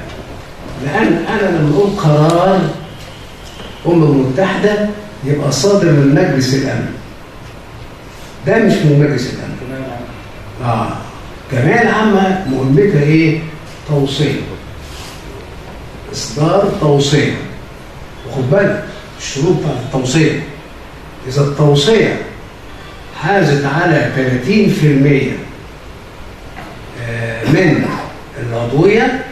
S1: لان انا لما اقول قرار متحده يبقى صادر من مجلس الامن، ده مش من مجلس الامن. الجمعيه العامه مهمتها ايه؟ توصيه، اصدار توصيه. وخد بالك الشروط بتاعت التوصيه، اذا التوصيه حازت على 30% من العضويه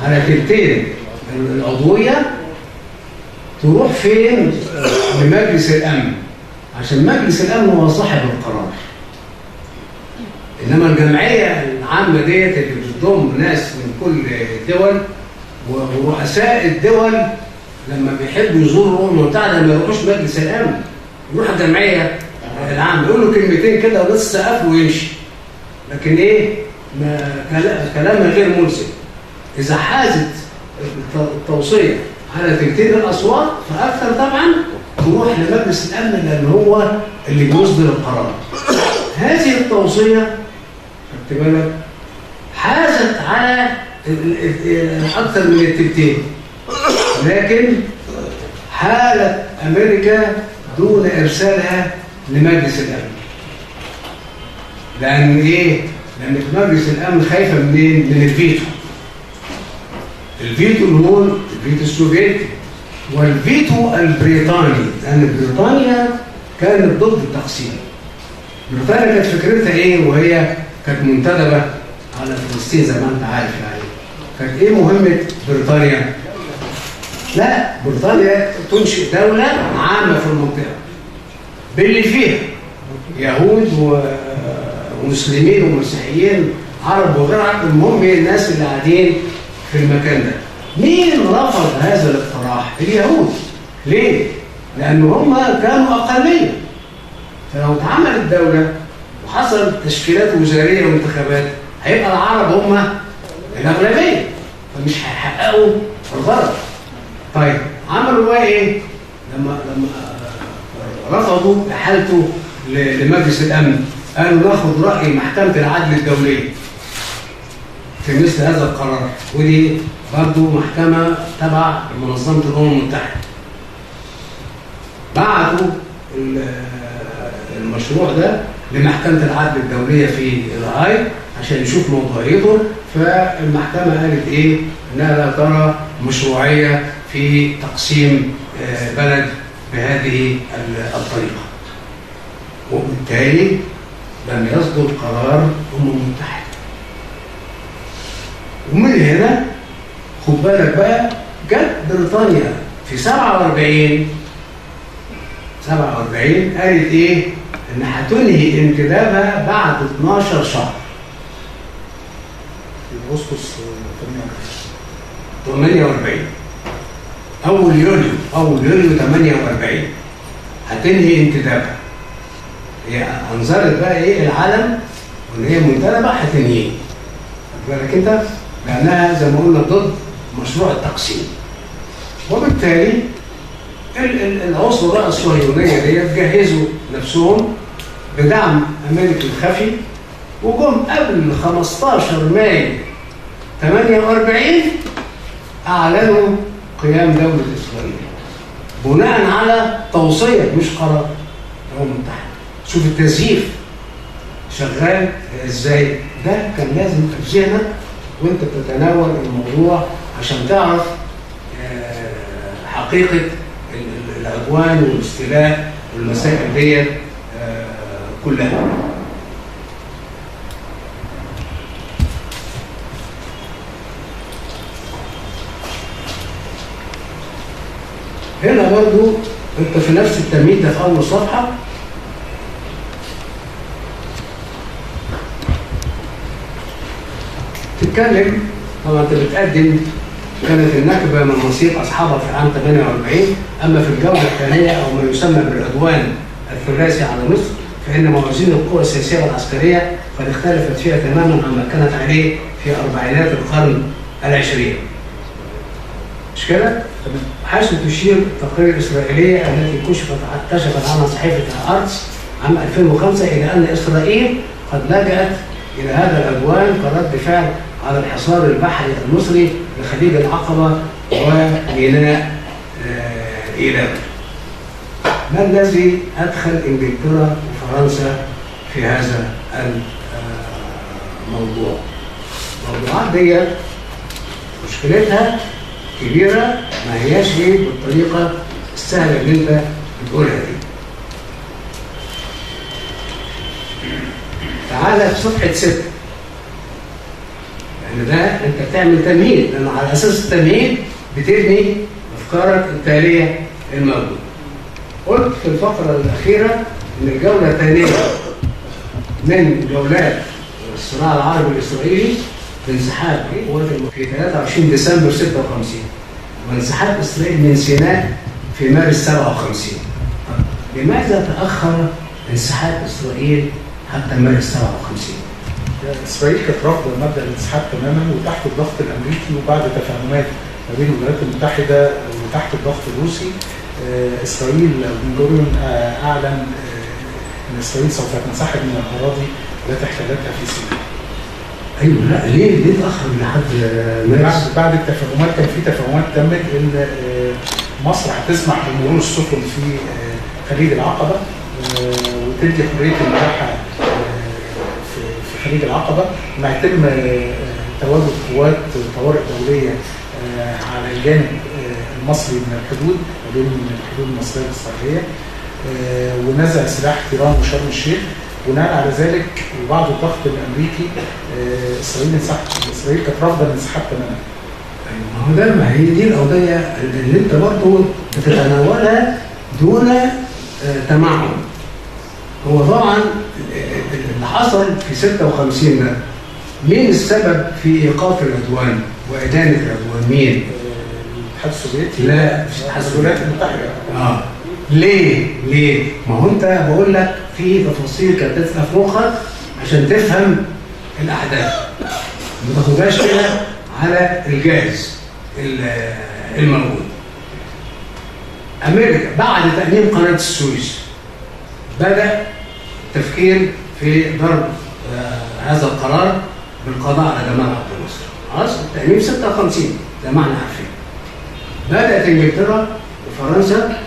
S1: على تلتين العضويه تروح فين؟ لمجلس الامن، عشان مجلس الامن هو صاحب القرار. انما الجمعيه العامه ديت اللي بتضم ناس من كل الدول، ورؤساء الدول لما بيحبوا يزوروا الامم المتحده ما يروحوش مجلس الامن، يروح الجمعيه العامه يقولوا كلمتين كده والناس تسقف ويمشي. لكن ايه؟ كلام غير ملزم. اذا حازت التوصيه على تلتين الاصوات فاكثر طبعا تروح لمجلس الامن لان هو اللي بيصدر القرار. هذه التوصيه خدت بالك حازت على اكثر من التلتين، لكن حالت امريكا دون ارسالها لمجلس الامن. لان ايه؟ لان في مجلس الامن خايفه منين؟ من الفيتو. الفيتو اللي هو الفيتو السوفيتي والفيتو البريطاني، لان بريطانيا كانت ضد التقسيم. بريطانيا كانت فكرتها ايه وهي كانت منتدبه على فلسطين زي ما انت عارف يعني. كانت ايه مهمه بريطانيا؟ لا، بريطانيا تنشئ دوله عامه في المنطقه باللي فيها يهود ومسلمين ومسيحيين عرب وغير عرب، المهم الناس اللي قاعدين في المكان ده. مين رفض هذا الاقتراح؟ اليهود. ليه؟ لأن هم كانوا أقلية. فلو اتعملت دولة وحصلت تشكيلات وزارية وانتخابات هيبقى العرب هم الأغلبية، فمش هيحققوا الغرض. طيب عملوا بقى إيه؟ لما رفضوا إحالته لمجلس الأمن قالوا ناخد رأي محكمة العدل الدولية في مثل هذا القرار، ودي برضه محكمة تبع منظمة الأمم المتحدة. بعتوا المشروع ده لمحكمة العدل الدولية في الهاي عشان يشوف موضوعيته، فالمحكمة قالت إيه؟ إنها لا ترى مشروعية في تقسيم بلد بهذه الطريقة، وبالتالي لم يصدر قرار الأمم المتحدة. ومن هنا خد بالك بقى جت بريطانيا في 47 قالت ايه؟ ان هتنهي انتدابها بعد 12 شهر.
S2: في اغسطس
S1: 48 اول يوليو 48 هتنهي انتدابها. هي انظرت بقى ايه العالم وان هي منتدبه هتنهيه. خد بالك انت؟ لانها زي ما قلنا ضد مشروع التقسيم. وبالتالي العنصر بقى الصهيونيه ديت جهزوا نفسهم بدعم امريكي خفي، وجم قبل 15 مايو 48 اعلنوا قيام دوله اسرائيل بناء على توصيه مش قرار الامم المتحده. شوف التزييف شغال ازاي. ده كان لازم في ذهنك وانت بتتناول الموضوع عشان تعرف حقيقه العدوان والاستيلاء والمسائل دي كلها. هنا برضو انت في نفس التمهيد ده في اول صفحه تتكلم. طبعا انت بتقدم كانت النكبه من مصير اصحابها في عام 48، اما في الجوله الثانيه او ما يسمى بالعدوان الثلاثي على مصر فان موازين القوى السياسيه والعسكريه قد اختلفت فيها تماما عما كانت عليه في اربعينات القرن العشرين. مش كده؟ حيث تشير التقارير الاسرائيليه التي كشفت عنها صحيفه ارتس عام 2005 الى ان اسرائيل قد لجأت الى هذا العدوان كرد فعل على الحصار البحري المصري لخليج العقبه وميناء ايلات. ما الذي ادخل انجلترا وفرنسا في هذا الموضوع؟ الموضوعات دي مشكلتها كبيره، ما هياش بالطريقه السهله اللي انت بتقولها دي. تعالى في صفحه 6، لان ده انت بتعمل تمهيد، لان على اساس التمهيد بتبني افكارك التاليه الموجوده. قلت في الفقره الاخيره ان الجوله الثانيه من جولات الصراع العربي الاسرائيلي بانسحاب في 23 ديسمبر 56، وانسحاب اسرائيل من سيناء في مارس 57. لماذا تاخر انسحاب اسرائيل حتى مارس 57؟
S2: اسرائيل كانت رافضه مبدا الانسحاب تماما وتحت الضغط الامريكي، وبعد تفاهمات ما بين الولايات المتحده وتحت الضغط الروسي اسرائيل بن غوريون اعلن ان اسرائيل سوف تنسحب من الاراضي التي احتلتها في سيناء.
S1: ايوه، لا ليه اتاخر لحد مارس؟
S2: بعد التفاهمات كان في تفاهمات تمت ان مصر هتسمح بمرور السفن في خليج العقبه وتدي حريه الملاحه في خليج العقبه، ان هيتم تواجد قوات طوارئ دوليه على الجانب المصري من الحدود ما بين الحدود المصريه والاسرائيليه، ونزع سلاح تيران وشرم الشيخ. بناء على ذلك وبعد الضغط الامريكي اسرائيل انسحبت. اسرائيل كانت رافضه الانسحاب تماما.
S1: ما هو ده، ما هي دي القضيه اللي انت برضه بتتناولها دون تمعن. هو طبعا اللي حصل في 56 ده مين السبب في ايقاف العدوان وادانه العدوان؟ مين؟
S2: الاتحاد السوفيتي؟
S1: لا،
S2: الولايات المتحده.
S1: ليه؟ ما هو انت بقول لك في تفاصيل كانت تدخل في مخك عشان تفهم الاحداث، ما تاخدهاش كده على الجاهز الموجود. امريكا بعد تأميم قناه السويس بدأ التفكير في ضرب هذا القرار بالقضاء على جمال عبد الناصر. خلاص، التأميم 56 زي ما احنا عارفين. بدأت انجلترا وفرنسا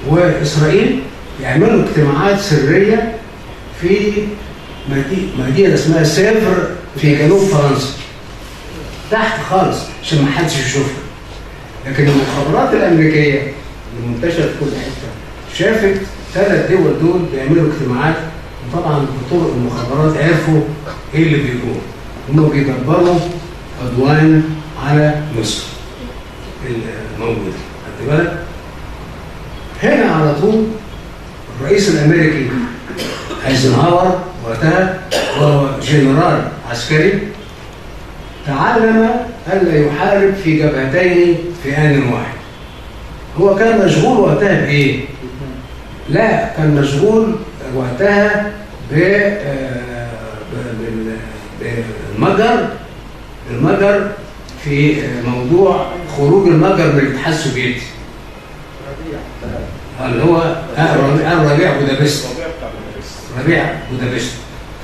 S1: واسرائيل يعملوا اجتماعات سريه في مدينه اسمها سيفر في جنوب فرنسا، تحت خالص عشان ما حدش يشوفها. لكن المخابرات الامريكيه اللي منتشره في كل حته شافت 3 دول دول بيعملوا اجتماعات، وطبعا بطرق المخابرات عرفوا ايه اللي بيقولوا، انهم بيدبروا عدوان على مصر الموجوده. خدت بالك؟ هنا على طول الرئيس الامريكي ايزنهاور وقتها وهو جنرال عسكري تعلم الا يحارب في جبهتين في آن واحد. هو كان مشغول وقتها بايه؟ لا، كان مشغول وقتها بالمجر في موضوع خروج المجر من الاتحاد السوفيتي اللي هو ربيع بودابست.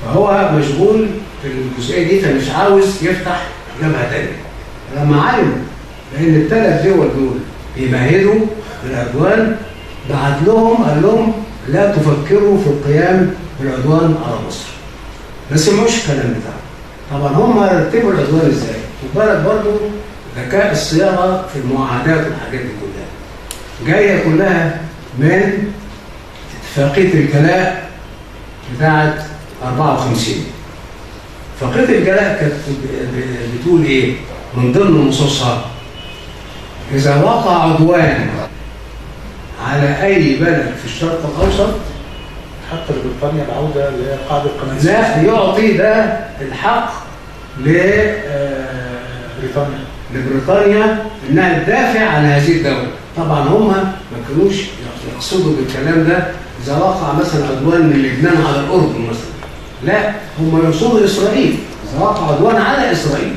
S1: فهو مشغول في الجزئيه دي، فمش عاوز يفتح جبهه ثانيه. لما علم بان ال3 دول دول بيمهدوا للعدوان بعت لهم قال لهم لا تفكروا في القيام بالعدوان على مصر. بس مش الكلام بتاعه. طبعا هم رتبوا العدوان ازاي؟ وبالك برضه ذكاء الصياغه في المعاهدات والحاجات دي كلها جايه كلها من اتفاقيه الجلاء بتاعت 54. اتفاقيه الجلاء كانت بتقول ايه؟ من ضمن نصوصها: اذا وقع عدوان على اي بلد في الشرق الاوسط
S2: حتى لبريطانيا العوده لقاعده قناه
S1: لا يعطي ده الحق لبريطانيا انها تدافع عن هذه الدوله. طبعا هم ما كانوش يقصدوا بالكلام ده اذا وقع مثلا عدوان من لبنان على الاردن مثلا، لا هم يقصدوا اسرائيل اذا وقع عدوان على اسرائيل.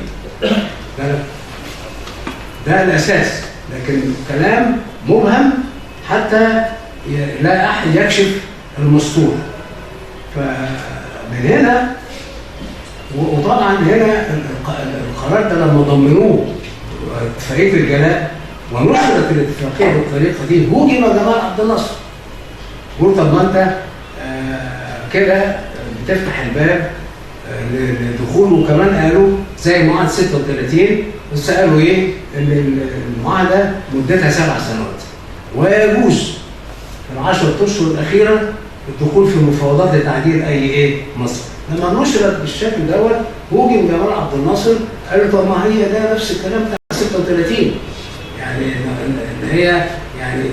S1: ده الاساس، لكن كلام مبهم حتى لا احد يكشف المستور. فمن هنا وطبعا هنا القرار ده لما ضمنوه اتفاقيه الجلاء ونشرت الاتفاقيه بالطريقه دي هوجم جمال عبد الناصر. قلت طب ما انت كده بتفتح الباب للدخول. وكمان قالوا زي معاهده 36 بس قالوا ايه؟ ان المعاهده مدتها 7 سنوات ويجوز في ال10 اشهر الاخيره الدخول في مفاوضات لتعديل اي مصر. لما نشرت بالشكل دوت هوجم جمال عبد الناصر قال طب ما هي ده نفس الكلام بتاع 36 يعني ان هي يعني